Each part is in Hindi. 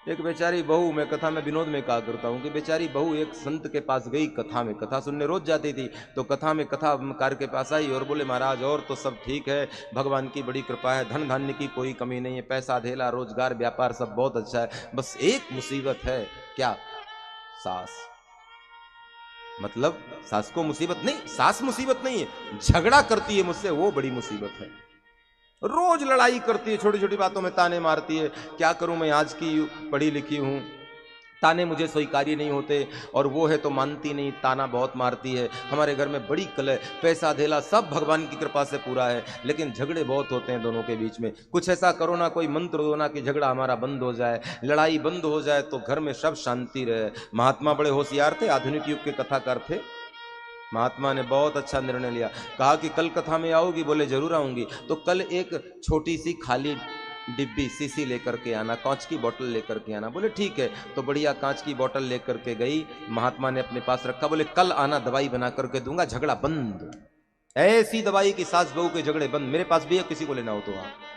एक बेचारी बहू, मैं कथा में विनोद में कहा करता हूँ कि बेचारी बहू एक संत के पास गई, कथा में कथा सुनने रोज जाती थी। तो कथा में कथाकार के पास आई और बोले महाराज और तो सब ठीक है, भगवान की बड़ी कृपा है, धन धान्य की कोई कमी नहीं है, पैसा धेला रोजगार व्यापार सब बहुत अच्छा है, बस एक मुसीबत है। क्या? सास। मतलब सास को मुसीबत नहीं, सास मुसीबत नहीं है, झगड़ा करती है मुझसे, वो बड़ी मुसीबत है। रोज लड़ाई करती है, छोटी छोटी बातों में ताने मारती है। क्या करूं, मैं आज की पढ़ी लिखी हूं, ताने मुझे स्वीकार्य नहीं होते, और वो है तो मानती नहीं, ताना बहुत मारती है। हमारे घर में बड़ी कलह, पैसा धेला सब भगवान की कृपा से पूरा है, लेकिन झगड़े बहुत होते हैं दोनों के बीच में। कुछ ऐसा करो ना, कोई मंत्र दो ना कि झगड़ा हमारा बंद हो जाए, लड़ाई बंद हो जाए तो घर में सब शांति रहे। महात्मा बड़े होशियार थे, आधुनिक युग के कथाकार थे। महात्मा ने बहुत अच्छा निर्णय लिया, कहा कि कल कथा में आओगी? बोले जरूर आऊंगी। तो कल एक छोटी सी खाली डिब्बी सीसी लेकर के आना, कांच की बोतल लेकर के आना। बोले ठीक है। तो बढ़िया कांच की बोतल लेकर के गई, महात्मा ने अपने पास रखा, बोले कल आना, दवाई बना करके दूंगा, झगड़ा बंद। ऐसी दवाई की सास बहू के झगड़े बंद। मेरे पास भी है, किसी को लेना हो तो आप।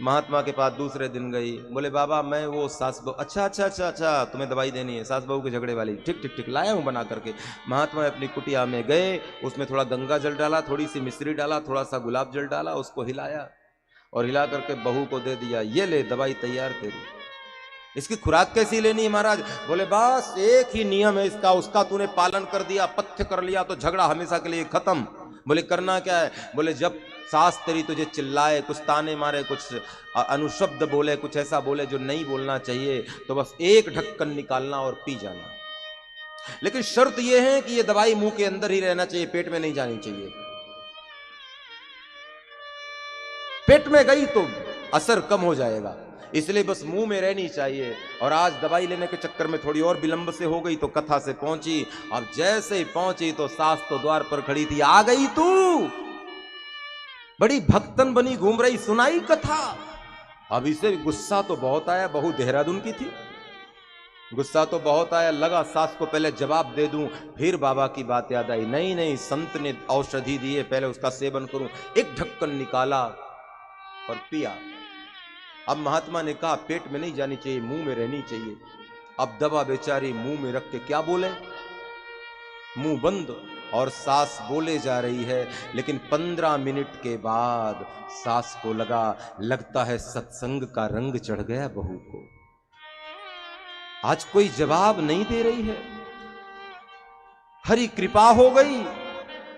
महात्मा के पास दूसरे दिन गई, बोले बाबा मैं वो सास बहू, अच्छा अच्छा अच्छा अच्छा, तुम्हें दवाई देनी है, सास बहू के झगड़े वाली, ठीक ठीक ठीक, लाया हूं बना करके। महात्मा अपनी कुटिया में गए, उसमें थोड़ा गंगा जल डाला, थोड़ी सी मिश्री डाला, थोड़ा सा गुलाब जल डाला, उसको हिलाया और हिला करके बहू को दे दिया, ये ले दवाई तैयार तेरी। इसकी खुराक कैसी लेनी है महाराज? बोले बस एक ही नियम है इसका, उसका तूने पालन कर दिया, पथ्य कर लिया तो झगड़ा हमेशा के लिए खत्म। बोले करना क्या है? बोले जब सास तेरी तुझे चिल्लाए, कुछ ताने मारे, कुछ अनुशब्द बोले, कुछ ऐसा बोले जो नहीं बोलना चाहिए, तो बस एक ढक्कन निकालना और पी जाना। लेकिन शर्त यह है कि यह दवाई मुंह के अंदर ही रहना चाहिए, पेट में नहीं जानी चाहिए। पेट में गई तो असर कम हो जाएगा, इसलिए बस मुंह में रहनी चाहिए। और आज दवाई लेने के चक्कर में थोड़ी और विलंब से हो गई तो कथा से पहुंची। अब जैसे ही पहुंची तो सास तो द्वार पर खड़ी थी, आ गई तू, बड़ी भक्तन बनी घूम रही, सुनाई कथा। अब इसे गुस्सा तो बहुत आया, बहू देहरादून की थी, गुस्सा तो बहुत आया, लगा सास को पहले जवाब दे दूं, फिर बाबा की बात याद आई, नहीं नहीं संत ने औषधि दी है, पहले उसका सेवन करूं। एक ढक्कन निकाला और पिया। अब महात्मा ने कहा पेट में नहीं जानी चाहिए, मुंह में रहनी चाहिए। अब दवा बेचारी मुंह में रख के क्या बोले, मुंह बंद, और सास बोले जा रही है। लेकिन 15 मिनट के बाद सास को लगा, लगता है सत्संग का रंग चढ़ गया बहू को, आज कोई जवाब नहीं दे रही है, हरी कृपा हो गई।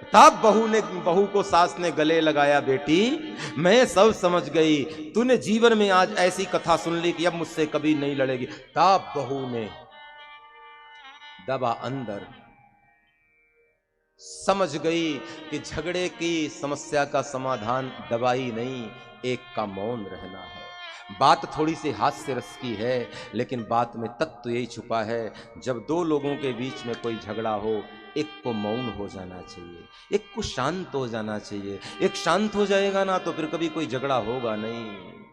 तब बहू को सास ने गले लगाया, बेटी मैं सब समझ गई, तूने जीवन में आज ऐसी कथा सुन ली कि अब मुझसे कभी नहीं लड़ेगी। तब बहू ने दबा अंदर, समझ गई कि झगड़े की समस्या का समाधान दवाई नहीं, एक का मौन रहना है। बात थोड़ी सी हास्य रस की है, लेकिन बात में तत्व यही छुपा है, जब दो लोगों के बीच में कोई झगड़ा हो, एक को मौन हो जाना चाहिए, एक को शांत हो जाना चाहिए। एक शांत हो जाएगा ना तो फिर कभी कोई झगड़ा होगा नहीं।